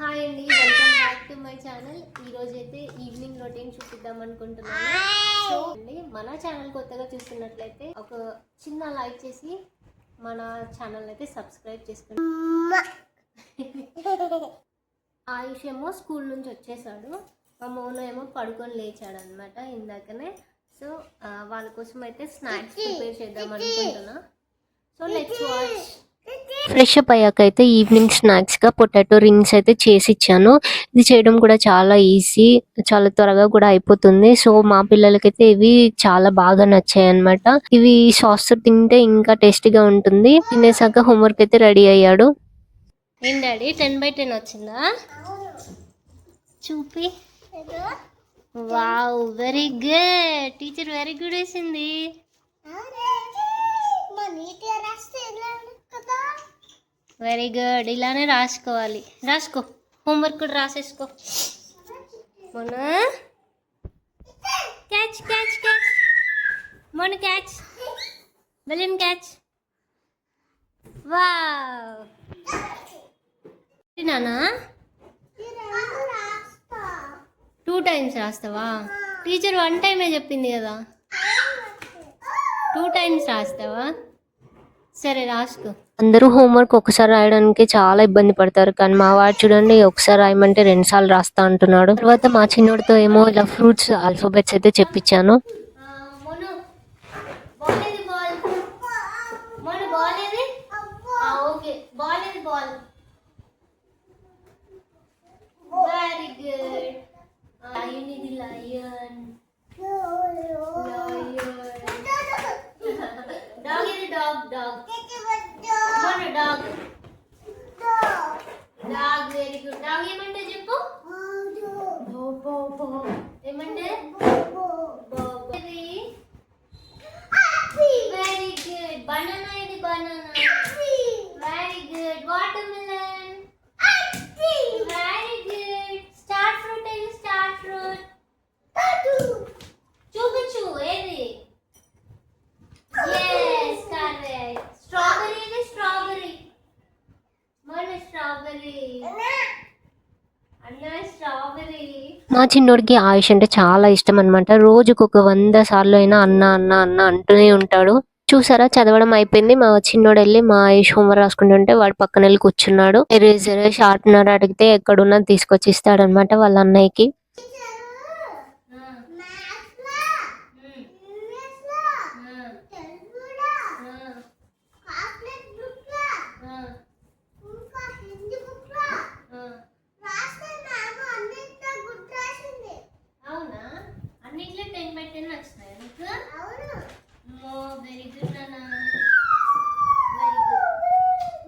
Hi అండి, welcome back to my channel. ఈరోజు అయితే ఈవినింగ్ రొటీన్ చూపిద్దాం అనుకుంటున్నాను. సో అండి, మన ఛానల్ కొత్తగా చూస్తున్నట్లయితే ఒక చిన్న లైక్ చేసి మన ఛానల్ అయితే సబ్స్క్రైబ్ చేసుకోండి. ఆయుష్ ఏమో స్కూల్ నుంచి వచ్చేసాడు, మా మోను ఏమో పడుకొని లేచాడు అనమాట ఇందాకనే. సో వాళ్ళ కోసం అయితే స్నాక్స్ ప్రిపేర్ చేద్దాం అనుకుంటున్నా. So let's watch. Fresh up అయ్యాక అయితే ఈవినింగ్ స్నాక్స్గా పొటాటో రింగ్స్ అయితే చేసి ఇచ్చాను. ఇది చేయడం కూడా చాలా ఈజీ, చాలా త్వరగా కూడా అయిపోతుంది. సో మా పిల్లలకైతే ఇవి చాలా బాగా నచ్చాయి అనమాట. ఇవి సాస్ తింటే ఇంకా టేస్టీగా ఉంటుంది. తినేసాక హోంవర్క్ అయితే రెడీ అయ్యాడు. ఏం డాడీ 10/10 వచ్చిందా? చూపి. Wow, very good. Teacher very good వేసింది. వెరీ గుడ్, ఇలానే రాసుకోవాలి. రాసుకో, హోంవర్క్ కూడా రాసేసుకో. మొన్న క్యాచ్ క్యాచ్ క్యాచ్, మొన్న క్యాచ్, బెలూన్ క్యాచ్. వావ్, నానా 2 times రాస్తావా? టీచర్ 1 time చెప్పింది కదా, 2 times రాస్తావా? సరే రాసుకో. అందరూ హోంవర్క్ ఒకసారి రాయడానికి చాలా ఇబ్బంది పడతారు, కానీ మా వాడు చూడండి ఒకసారి రాయమంటే 2 సార్లు రాస్తా అంటున్నాడు. తర్వాత మా చిన్నోడితో ఏమో ఇలా ఫ్రూట్స్ ఆల్ఫాబెట్స్ అయితే చెప్పించాను. Very good. డాగ్ ఏమంటే చెప్పు. ఏమంటే వెరీ గుడ్. బనానా ఇది banana. Very good. Water melon. Very good. Star fruit ఏది? స్టార్ ఫ్రూట్ చూపించు ఏది. yes correct. స్ట్రాబెరీ ఏది? స్ట్రాబెరీ. మా చిన్నోడికి ఆయుష్ అంటే చాలా ఇష్టం అనమాట. రోజుకు ఒక 100 సార్లు అయినా అన్న అన్న అన్న అంటూనే ఉంటాడు. చూసారా, చదవడం అయిపోయింది. మా చిన్నోడు వెళ్ళి మా ఆయుష్ హోంవర్క్ రాసుకుంటుంటే వాడు పక్కన వెళ్ళి కూర్చున్నాడు. ఎరేజర్ షార్ప్నర్ అడిగితే ఎక్కడున్నా తీసుకొచ్చి ఇస్తాడనమాట వాళ్ళ అన్నయ్యకి.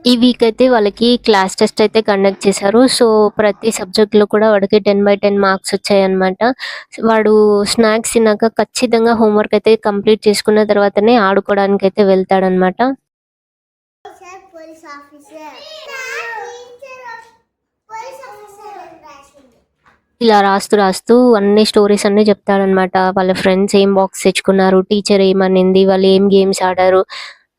ఈ వీక్ అయితే వాళ్ళకి క్లాస్ టెస్ట్ అయితే కండక్ట్ చేశారు. సో ప్రతి సబ్జెక్ట్ లో కూడా వాడికి 10/10 మార్క్స్ వచ్చాయి అనమాట. వాడు స్నాక్స్ తిన్నాక ఖచ్చితంగా హోంవర్క్ అయితే కంప్లీట్ చేసుకున్న తర్వాతనే ఆడుకోవడానికి అయితే వెళ్తాడనమాట. ఇలా రాస్తూ రాస్తూ అన్ని స్టోరీస్ అన్ని చెప్తాడనమాట. వాళ్ళ ఫ్రెండ్స్ ఏం బాక్స్ తెచ్చుకున్నారు, టీచర్ ఏమనింది, వాళ్ళు ఏం గేమ్స్ ఆడారు,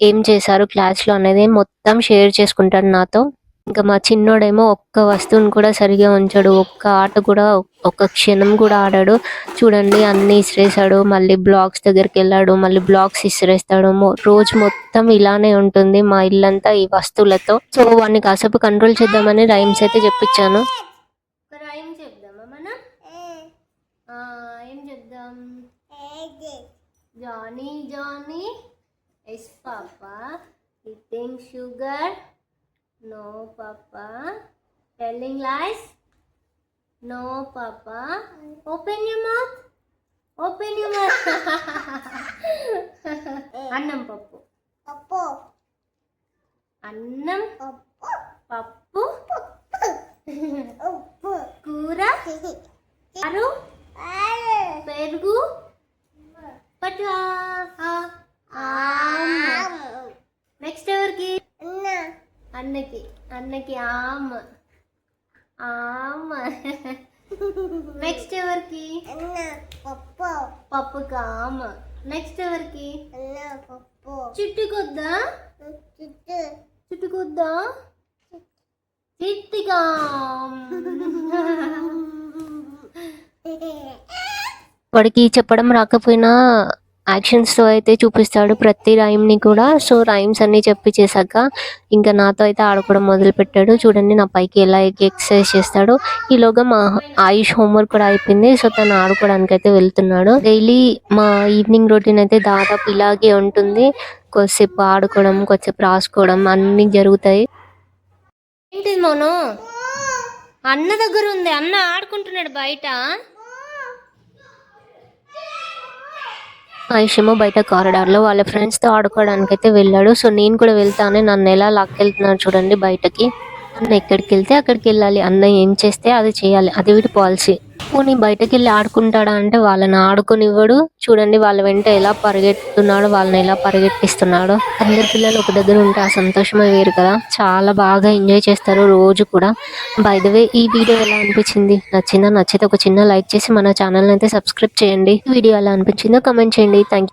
ఏం చేశారు క్లాస్ లో అనేది మొత్తం షేర్ చేసుకుంటాడు నాతో. ఇంకా మా చిన్నోడేమో ఒక్క వస్తువుని కూడా సరిగా ఉంచాడు, ఒక్క ఆట కూడా ఒక్క క్షణం కూడా ఆడాడు. చూడండి అన్ని ఇసిరేసాడు, మళ్ళీ బ్లాక్స్ దగ్గరికి వెళ్ళాడు, మళ్ళీ బ్లాక్స్ ఇసిరేస్తాడు. రోజు మొత్తం ఇలానే ఉంటుంది మా ఇల్లంతా ఈ వస్తువులతో. సో వాడిని కాసేపు కంట్రోల్ చేద్దామని రైమ్స్ అయితే చెప్పించాను. రైమ్ చెప్దామా మనం? ఏం చెప్దాం? Johnny Johnny is papa eating sugar, no papa telling lies, no papa open your mouth, open your mouth. annam pappu pappu annam pappu కూర అరు పెరుగు పట్టు. నెక్స్ట్ ఎవరికి? అన్నకి. అన్నకి ఆమ్ ఆమ్. నెక్స్ట్ ఎవరికి? పప్పుకి ఆమ్. నెక్స్ట్ ఎవరికి? చుట్టుకొద్దా? చుట్టుకొద్దా? రిత్తికా వాడికి చెప్పడం రాకపోయినా యాక్షన్స్తో అయితే చూపిస్తాడు ప్రతి రైమ్ని కూడా. సో రైమ్స్ అన్నీ చేశాక ఇంకా నాతో అయితే ఆడుకోవడం మొదలుపెట్టాడు. చూడండి నా పైకి ఎలా ఎక్సర్సైజ్ చేస్తాడో. ఈలోగా మా ఆయుష్ హోంవర్క్ కూడా అయిపోయింది. సో తను ఆడుకోవడానికి అయితే వెళ్తున్నాడు. డైలీ మా ఈవినింగ్ రొటీన్ అయితే దాదాపు ఇలాగే ఉంటుంది. కొద్దిసేపు ఆడుకోవడం, కొద్దిసేపు రాసుకోవడం అన్నీ జరుగుతాయి. ఏంటిది మోను? అన్న దగ్గర ఉంది, అన్న ఆడుకుంటున్నాడు బయట. ఆయుషేమో బయట కారిడార్లో వాళ్ళ ఫ్రెండ్స్తో ఆడుకోవడానికి అయితే వెళ్ళాడు. సో నేను కూడా వెళ్తాను, నన్ను ఎలా లాక్కెళ్తున్నాడు చూడండి బయటకి. అన్న ఎక్కడికి వెళ్తే అక్కడికి వెళ్ళాలి, అన్న ఏం చేస్తే అది చేయాలి, అది వీటి పాలసీ. పోనీ బయటకు వెళ్ళి ఆడుకుంటాడా అంటే వాళ్ళని ఆడుకునివ్వడు. చూడండి వాళ్ళ వెంట ఎలా పరిగెత్తున్నాడో, వాళ్ళని ఎలా పరిగెట్టిస్తున్నాడో. అందరి పిల్లలు ఒక దగ్గర ఉంటే ఆ సంతోషమే వేరు కదా. చాలా బాగా ఎంజాయ్ చేస్తారు రోజు కూడా. బై ద వే ఈ వీడియో ఎలా అనిపించింది? నచ్చిందా? నచ్చితే ఒక చిన్న లైక్ చేసి మన ఛానల్ని అయితే సబ్స్క్రైబ్ చేయండి. వీడియో ఎలా అనిపించిందో కమెంట్ చేయండి. Thank you.